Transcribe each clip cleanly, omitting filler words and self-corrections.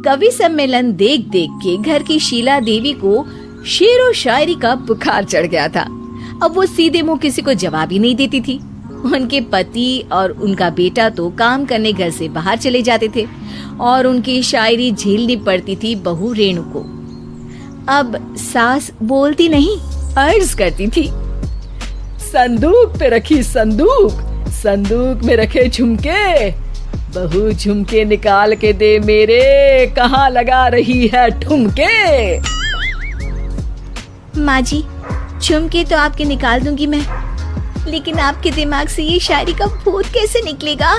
कवि सम्मेलन देख देख के घर की शीला देवी को शेरो शायरी का बुखार चढ़ गया था। अब वो सीधे मुंह किसी को जवाब ही नहीं देती थी। उनके पति और उनका बेटा तो काम करने घर से बाहर चले जाते थे और उनकी शायरी झेलनी पड़ती थी बहू रेणु को। अब सास बोलती नहीं, अर्ज करती थी, संदूक पे रखी संदूक, संदूक में रखे झुमके, बहू झुमके निकाल के दे मेरे, कहाँ लगा रही है ठुमके। माँ जी, झुमके तो आपके निकाल दूंगी मैं, लेकिन आपके दिमाग से ये शायरी का भूत कैसे निकलेगा?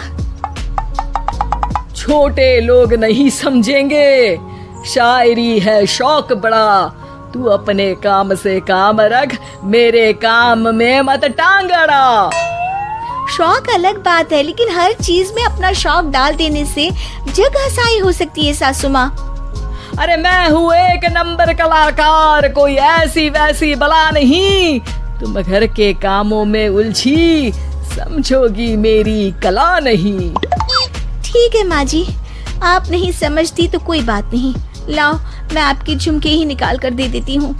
छोटे लोग नहीं समझेंगे, शायरी है शौक बड़ा, तू अपने काम से काम रख, मेरे काम में मत टांग अड़ा। शौक अलग बात है, लेकिन हर चीज में अपना शौक डाल देने से जग हसाई हो सकती है सासू माँ। अरे मैं हूँ एक नंबर कलाकार, कोई ऐसी वैसी बला नहीं, तुम घर के कामों में उलझी, समझोगी मेरी कला नहीं। ठीक है माँ जी, आप नहीं समझती तो कोई बात नहीं, लाओ मैं आपके झुमके ही निकाल कर दे देती हूँ।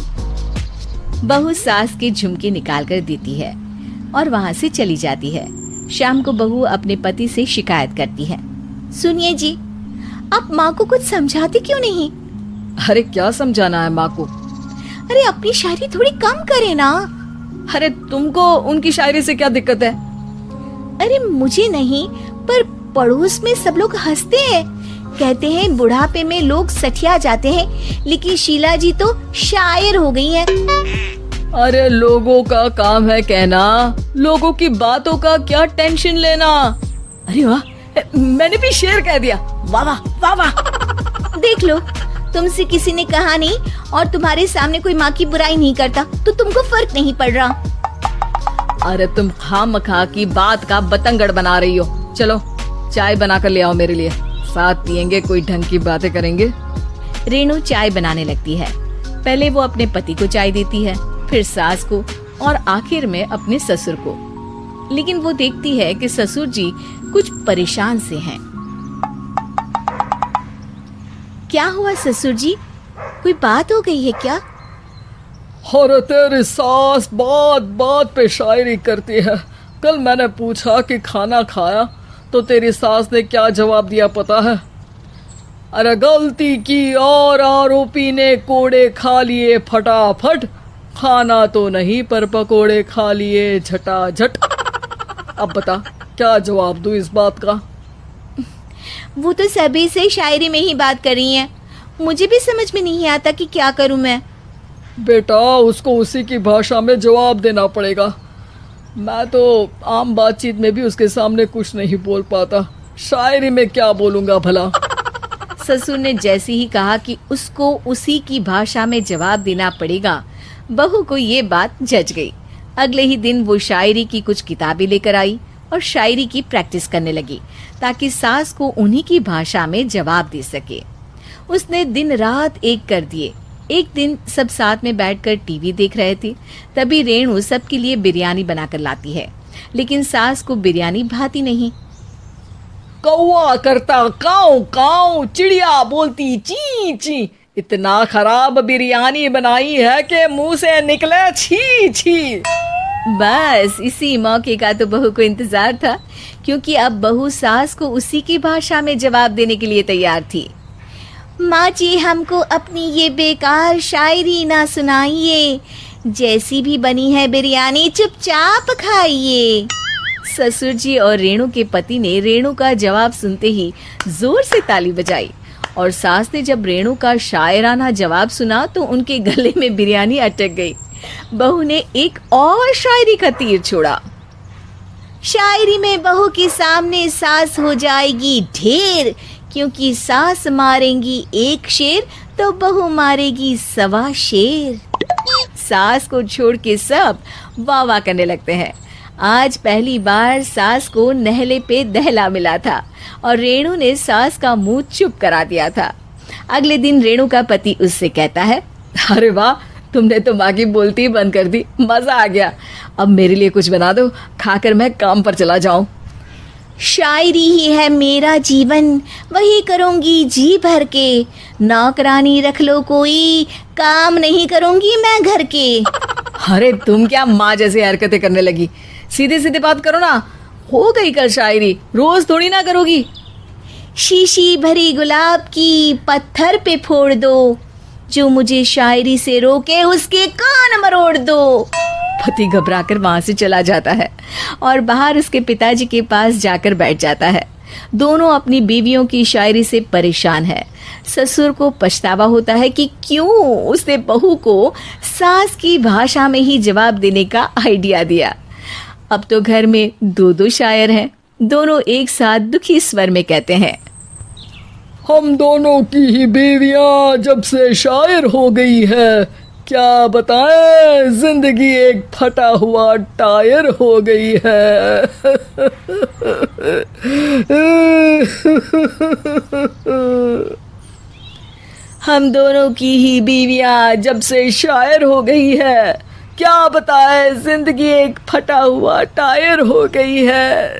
बहू सास के झुमके निकाल कर देती है और वहाँ से चली जाती है। शाम को बहू अपने पति से शिकायत करती है, सुनिए जी, आप माँ को कुछ समझाते क्यों नहीं? अरे क्या समझाना है माँ को? अरे अपनी शायरी थोड़ी कम करे ना। अरे तुमको उनकी शायरी से क्या दिक्कत है? अरे मुझे नहीं, पर पड़ोस में सब लोग हंसते हैं, कहते हैं बुढ़ापे में लोग सठिया जाते हैं, लेकिन शीला जी तो शायर हो गई हैं। अरे लोगों का काम है कहना, लोगों की बातों का क्या टेंशन लेना। अरे वाह, मैंने भी शेर कह दिया, वाह वाह वाह वाह। देख लो, तुमसे किसी ने कहा नहीं और तुम्हारे सामने कोई माँ की बुराई नहीं करता तो तुमको फर्क नहीं पड़ रहा। अरे तुम खामखा की बात का बतंगड़ बना रही हो। चलो चाय बना कर ले आओ मेरे लिए, साथ पियेंगे, कोई ढंग की बातें करेंगे। रेणु चाय बनाने लगती है। पहले वो अपने पति को चाय देती है, फिर सास को और आखिर में अपने ससुर को। लेकिन वो देखती है कि ससुर जी कुछ परेशान से हैं। क्या हुआ ससुर जी, कोई बात हो गई है क्या? अरे तेरी सास बात बात पे शायरी करती है। कल मैंने पूछा कि खाना खाया तो तेरी सास ने क्या जवाब दिया पता है? अरे गलती की और आरोपी ने कोड़े खा लिए फटाफट, खाना तो नहीं पर पकोड़े खा लिए झटाझट। अब बता क्या जवाब दूं इस बात का? वो तो सभी से शायरी में ही बात कर रही हैं, मुझे भी समझ में नहीं आता कि क्या करूं मैं। बेटा उसको उसी की भाषा में जवाब देना पड़ेगा। मैं तो आम बातचीत में भी उसके सामने कुछ नहीं बोल पाता, शायरी में क्या बोलूंगा भला। ससुर ने जैसे ही कहा कि उसको उसी की भाषा में जवाब देना पड़ेगा, बहू को ये बात जच गई। अगले ही दिन वो शायरी की कुछ किताबें लेकर आई और शायरी की प्रैक्टिस करने लगी ताकि सास को उन्हीं की भाषा में जवाब दे सके। उसने दिन रात एक कर दिए। एक दिन सब साथ में बैठकर टीवी देख रहे थे, तभी रेणु सबके लिए बिरयानी बनाकर लाती है, लेकिन सास को बिरयानी भाती नहीं। कौवा करता काऊ काऊ, चिड़िया बोलती ची ची, इतना खराब बिरयानी बनाई है कि मुंह से निकले छी छी। बस इसी मौके का तो बहू को इंतजार था, क्योंकि अब बहू सास को उसी की भाषा में जवाब देने के लिए तैयार थी। माँ जी, हमको अपनी ये बेकार शायरी ना सुनाइए, जैसी भी बनी है बिरयानी चुपचाप खाइए। ससुर जी और रेणु के पति ने रेणु का जवाब सुनते ही जोर से ताली बजाई और सास ने जब रेणु का शायराना जवाब सुना तो उनके गले में बिरयानी अटक गई। बहू ने एक और शायरी का तीर छोड़ा। शायरी में बहू के सामने सास हो जाएगी ढेर, क्योंकि सास मारेंगी एक शेर तो बहू मारेगी 1.25 शेर। सास को छोड़ के सब वाह वाह करने लगते हैं। आज पहली बार सास को नहले पे दहला मिला था और रेणु ने सास का मुंह चुप करा दिया था। अगले दिन रेणु का पति उससे कहता है, अरे वाह, तुमने तो माँ की बोलती बंद कर दी, मजा आ गया। अब मेरे लिए कुछ बना दो, खाकर मैं काम पर चला जाऊं। शायरी ही है मेरा जीवन, वही करूँगी जी भर के। नौकरानी रख लो कोई, काम नहीं करूँगी मैं घर के। अरे तुम क्या माँ जैसी हरकतें करने लगी, सीधे सीधे बात करो ना। हो गई कल शायरी, रोज थोड़ी ना करोगी। शीशी भरी गुलाब की पत्थर पे फोड़ दो, जो मुझे शायरी से रोके उसके कान मरोड़ दो। पति घबराकर वहां से चला जाता है और बाहर उसके पिताजी के पास जाकर बैठ जाता है। दोनों अपनी बीवियों की शायरी से परेशान है। ससुर को पछतावा होता है कि क्यों उसने बहू को सास की भाषा में ही जवाब देने का आइडिया दिया। अब तो घर में दो दो शायर हैं। दोनों एक साथ दुखी स्वर में कहते हैं, हम दोनों की ही बीवियां जब से शायर हो गई है, क्या बताएं, जिंदगी एक फटा हुआ टायर हो गई है। हम दोनों की ही बीवियां जब से शायर हो गई है, क्या बताए जिंदगी एक फटा हुआ टायर हो गई है।